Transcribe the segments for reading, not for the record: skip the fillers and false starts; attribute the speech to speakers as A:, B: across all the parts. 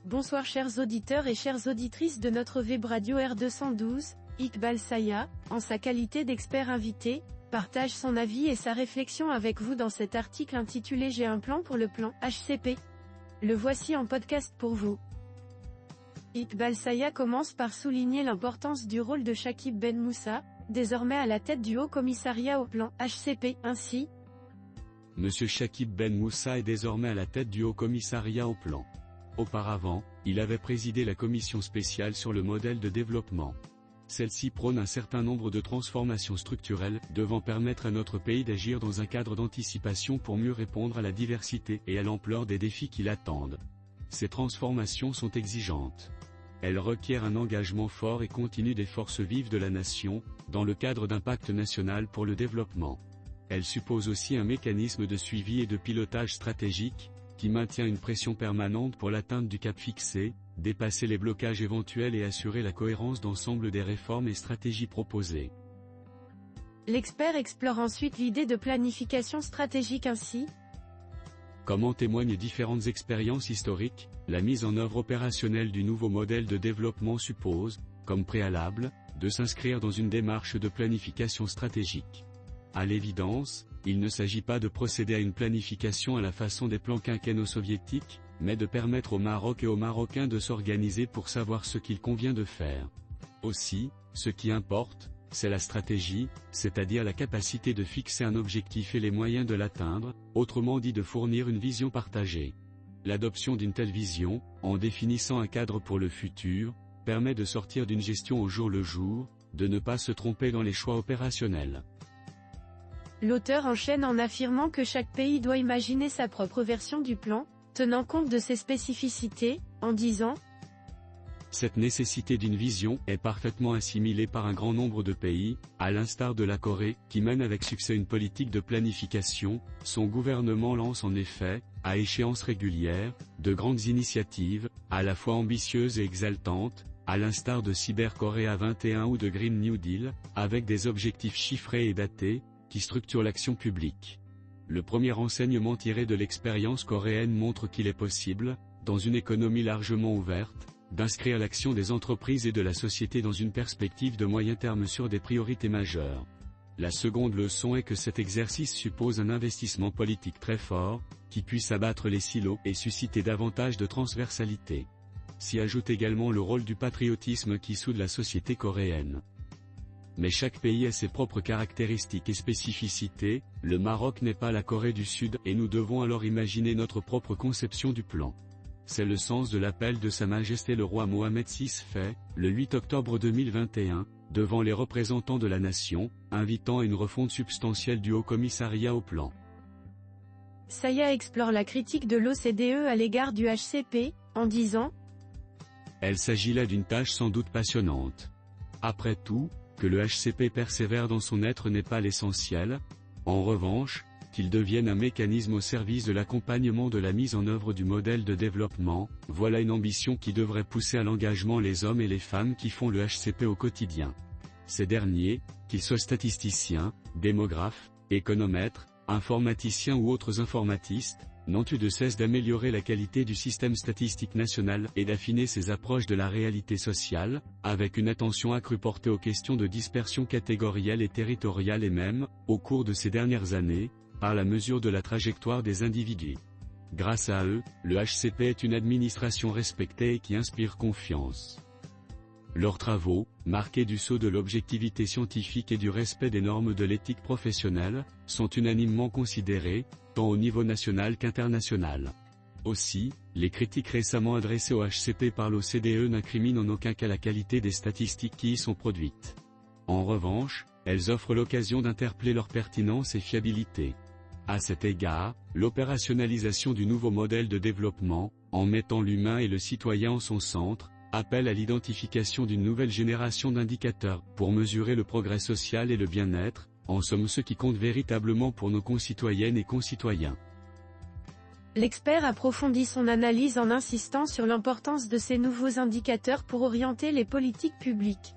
A: Bonsoir chers auditeurs et chères auditrices de notre web radio R212, Iqbal Saya, en sa qualité d'expert invité, partage son avis et sa réflexion avec vous dans cet article intitulé J'ai un plan pour le plan HCP. Le voici en podcast pour vous. Iqbal Saya commence par souligner l'importance du rôle de Chakib Ben Moussa, désormais à la tête du Haut Commissariat au plan HCP. Ainsi,
B: Monsieur Chakib Ben Moussa est désormais à la tête du Haut Commissariat au plan. Auparavant, il avait présidé la commission spéciale sur le modèle de développement. Celle-ci prône un certain nombre de transformations structurelles devant permettre à notre pays d'agir dans un cadre d'anticipation pour mieux répondre à la diversité et à l'ampleur des défis qui l'attendent. Ces transformations sont exigeantes. Elles requièrent un engagement fort et continu des forces vives de la nation, dans le cadre d'un pacte national pour le développement. Elles supposent aussi un mécanisme de suivi et de pilotage stratégique, qui maintient une pression permanente pour l'atteinte du cap fixé, dépasser les blocages éventuels et assurer la cohérence d'ensemble des réformes et stratégies proposées.
A: l'expert explore ensuite l'idée de planification stratégique ainsi.
B: Comme en témoignent différentes expériences historiques, la mise en œuvre opérationnelle du nouveau modèle de développement suppose, comme préalable, de s'inscrire dans une démarche de planification stratégique. À l'évidence, il ne s'agit pas de procéder à une planification à la façon des plans quinquennaux soviétiques, mais de permettre au Maroc et aux Marocains de s'organiser pour savoir ce qu'il convient de faire. Aussi, ce qui importe, c'est la stratégie, c'est-à-dire la capacité de fixer un objectif et les moyens de l'atteindre, autrement dit de fournir une vision partagée. L'adoption d'une telle vision, en définissant un cadre pour le futur, permet de sortir d'une gestion au jour le jour, de ne pas se tromper dans les choix opérationnels.
A: L'auteur enchaîne en affirmant que chaque pays doit imaginer sa propre version du plan, tenant compte de ses spécificités, en disant «
B: Cette nécessité d'une vision est parfaitement assimilée par un grand nombre de pays, à l'instar de la Corée, qui mène avec succès une politique de planification. Son gouvernement lance en effet, à échéances régulières, de grandes initiatives, à la fois ambitieuses et exaltantes, à l'instar de Cyber Korea 21 ou de Green New Deal, avec des objectifs chiffrés et datés, qui structurent l'action publique. Le premier enseignement tiré de l'expérience coréenne montre qu'il est possible, dans une économie largement ouverte, d'inscrire l'action des entreprises et de la société dans une perspective de moyen terme sur des priorités majeures. La seconde leçon est que cet exercice suppose un investissement politique très fort, qui puisse abattre les silos et susciter davantage de transversalité. S'y ajoute également le rôle du patriotisme qui soude la société coréenne. Mais chaque pays a ses propres caractéristiques et spécificités, le Maroc n'est pas la Corée du Sud et nous devons alors imaginer notre propre conception du plan. C'est le sens de l'appel de Sa Majesté le roi Mohamed VI fait, le 8 octobre 2021, devant les représentants de la nation, invitant à une refonte substantielle du Haut Commissariat au plan.
A: Saya explore la critique de l'OCDE à l'égard du HCP, en disant «
B: Elle s'agit là d'une tâche sans doute passionnante. Après tout, que le HCP persévère dans son être n'est pas l'essentiel. En revanche, qu'il devienne un mécanisme au service de l'accompagnement de la mise en œuvre du modèle de développement, voilà une ambition qui devrait pousser à l'engagement les hommes et les femmes qui font le HCP au quotidien. Ces derniers, qu'ils soient statisticiens, démographes, économètres, informaticiens ou autres informatistes, n'ont eu de cesse d'améliorer la qualité du système statistique national et d'affiner ses approches de la réalité sociale, avec une attention accrue portée aux questions de dispersion catégorielle et territoriale et même, au cours de ces dernières années, par la mesure de la trajectoire des individus. Grâce à eux, le HCP est une administration respectée et qui inspire confiance. Leurs travaux, marqués du sceau de l'objectivité scientifique et du respect des normes de l'éthique professionnelle, sont unanimement considérés, tant au niveau national qu'international. Aussi, les critiques récemment adressées au HCP par l'OCDE n'incriminent en aucun cas la qualité des statistiques qui y sont produites. En revanche, elles offrent l'occasion d'interpeller leur pertinence et fiabilité. À cet égard, l'opérationnalisation du nouveau modèle de développement, en mettant l'humain et le citoyen en son centre, appelle à l'identification d'une nouvelle génération d'indicateurs, pour mesurer le progrès social et le bien-être, en somme ce qui compte véritablement pour nos concitoyennes et concitoyens.
A: L'expert approfondit son analyse en insistant sur l'importance de ces nouveaux indicateurs pour orienter les politiques publiques.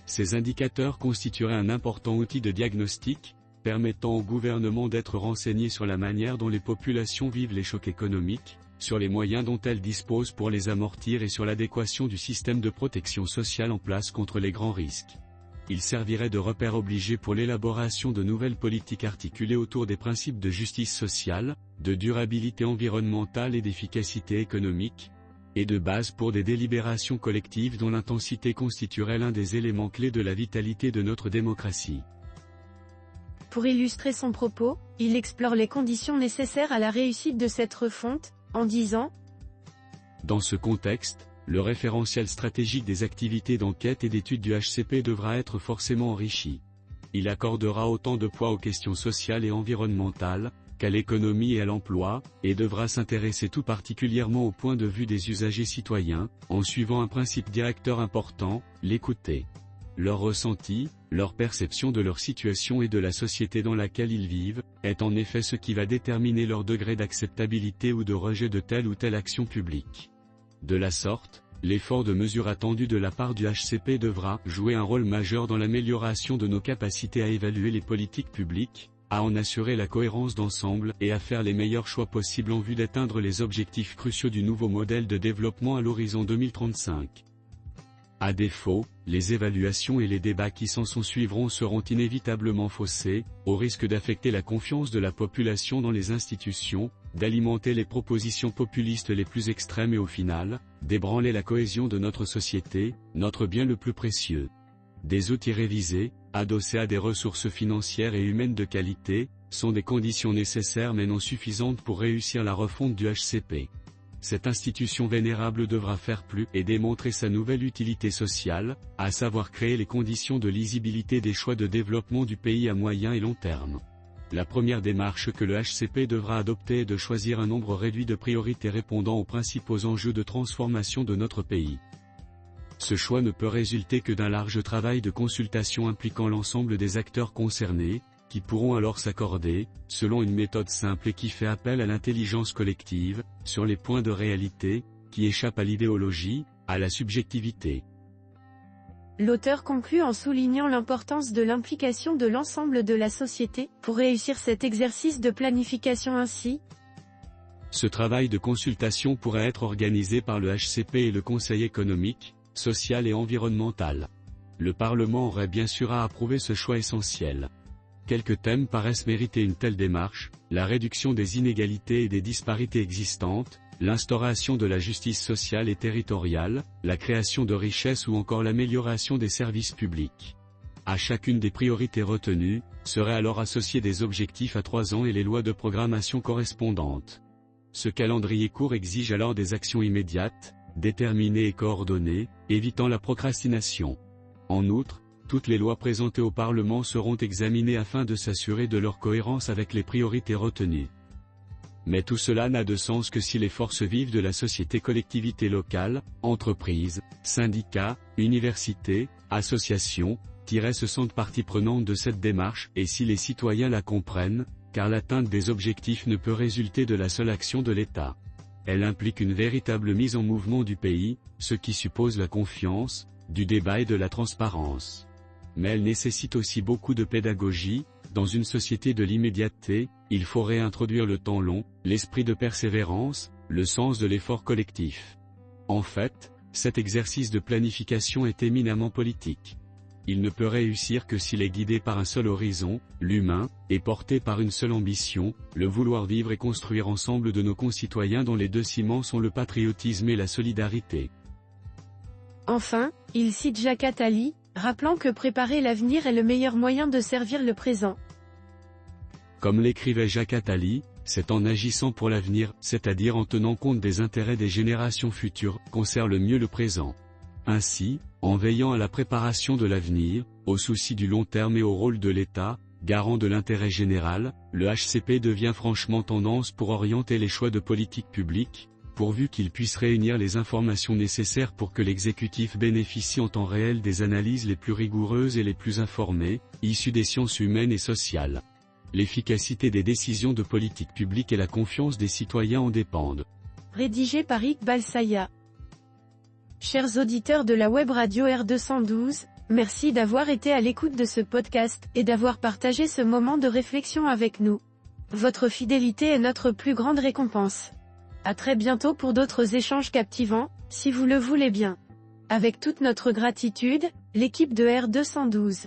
B: Ces indicateurs constitueraient un important outil de diagnostic, permettant au gouvernement d'être renseigné sur la manière dont les populations vivent les chocs économiques, sur les moyens dont elle dispose pour les amortir et sur l'adéquation du système de protection sociale en place contre les grands risques. Il servirait de repère obligé pour l'élaboration de nouvelles politiques articulées autour des principes de justice sociale, de durabilité environnementale et d'efficacité économique, et de base pour des délibérations collectives dont l'intensité constituerait l'un des éléments clés de la vitalité de notre démocratie.
A: Pour illustrer son propos, il explore les conditions nécessaires à la réussite de cette refonte, en disant :
B: Dans ce contexte, le référentiel stratégique des activités d'enquête et d'études du HCP devra être forcément enrichi. Il accordera autant de poids aux questions sociales et environnementales, qu'à l'économie et à l'emploi, et devra s'intéresser tout particulièrement au point de vue des usagers citoyens, en suivant un principe directeur important, l'écouter. Leur ressenti, leur perception de leur situation et de la société dans laquelle ils vivent, est en effet ce qui va déterminer leur degré d'acceptabilité ou de rejet de telle ou telle action publique. De la sorte, l'effort de mesure attendu de la part du HCP devra jouer un rôle majeur dans l'amélioration de nos capacités à évaluer les politiques publiques, à en assurer la cohérence d'ensemble et à faire les meilleurs choix possibles en vue d'atteindre les objectifs cruciaux du nouveau modèle de développement à l'horizon 2035. À défaut, les évaluations et les débats qui s'en suivront seront inévitablement faussés, au risque d'affecter la confiance de la population dans les institutions, d'alimenter les propositions populistes les plus extrêmes et au final, d'ébranler la cohésion de notre société, notre bien le plus précieux. Des outils révisés, adossés à des ressources financières et humaines de qualité, sont des conditions nécessaires mais non suffisantes pour réussir la refonte du HCP. Cette institution vénérable devra faire plus et démontrer sa nouvelle utilité sociale, à savoir créer les conditions de lisibilité des choix de développement du pays à moyen et long terme. La première démarche que le HCP devra adopter est de choisir un nombre réduit de priorités répondant aux principaux enjeux de transformation de notre pays. Ce choix ne peut résulter que d'un large travail de consultation impliquant l'ensemble des acteurs concernés, qui pourront alors s'accorder, selon une méthode simple et qui fait appel à l'intelligence collective, sur les points de réalité, qui échappent à l'idéologie, à la subjectivité.
A: L'auteur conclut en soulignant l'importance de l'implication de l'ensemble de la société, pour réussir cet exercice de planification ainsi.
B: Ce travail de consultation pourrait être organisé par le HCP et le Conseil économique, social et environnemental. Le Parlement aurait bien sûr à approuver ce choix essentiel. Quelques thèmes paraissent mériter une telle démarche: la réduction des inégalités et des disparités existantes, l'instauration de la justice sociale et territoriale, la création de richesses ou encore l'amélioration des services publics. À chacune des priorités retenues, seraient alors associés des objectifs à 3 ans et les lois de programmation correspondantes. Ce calendrier court exige alors des actions immédiates, déterminées et coordonnées, évitant la procrastination. En outre, toutes les lois présentées au Parlement seront examinées afin de s'assurer de leur cohérence avec les priorités retenues. Mais tout cela n'a de sens que si les forces vives de la société, collectivités locales, entreprises, syndicats, universités, associations, se sentent partie prenante de cette démarche, et si les citoyens la comprennent, car l'atteinte des objectifs ne peut résulter de la seule action de l'État. Elle implique une véritable mise en mouvement du pays, ce qui suppose la confiance, du débat et de la transparence. Mais elle nécessite aussi beaucoup de pédagogie. Dans une société de l'immédiateté, il faut réintroduire le temps long, l'esprit de persévérance, le sens de l'effort collectif. En fait, cet exercice de planification est éminemment politique. Il ne peut réussir que s'il est guidé par un seul horizon, l'humain, et porté par une seule ambition, le vouloir vivre et construire ensemble de nos concitoyens dont les deux ciments sont le patriotisme et la solidarité.
A: Enfin, il cite Jacques Attali, rappelant que préparer l'avenir est le meilleur moyen de servir le présent.
B: Comme l'écrivait Jacques Attali, c'est en agissant pour l'avenir, c'est-à-dire en tenant compte des intérêts des générations futures, qu'on sert le mieux le présent. Ainsi, en veillant à la préparation de l'avenir, au souci du long terme et au rôle de l'État, garant de l'intérêt général, le HCP devient franchement tendance pour orienter les choix de politique publique, pourvu qu'il puisse réunir les informations nécessaires pour que l'exécutif bénéficie en temps réel des analyses les plus rigoureuses et les plus informées, issues des sciences humaines et sociales. L'efficacité des décisions de politique publique et la confiance des citoyens en dépendent.
A: Rédigé par Iqbal Saya. Chers auditeurs de la web radio R212, merci d'avoir été à l'écoute de ce podcast, et d'avoir partagé ce moment de réflexion avec nous. Votre fidélité est notre plus grande récompense. À très bientôt pour d'autres échanges captivants, si vous le voulez bien. Avec toute notre gratitude, l'équipe de R212.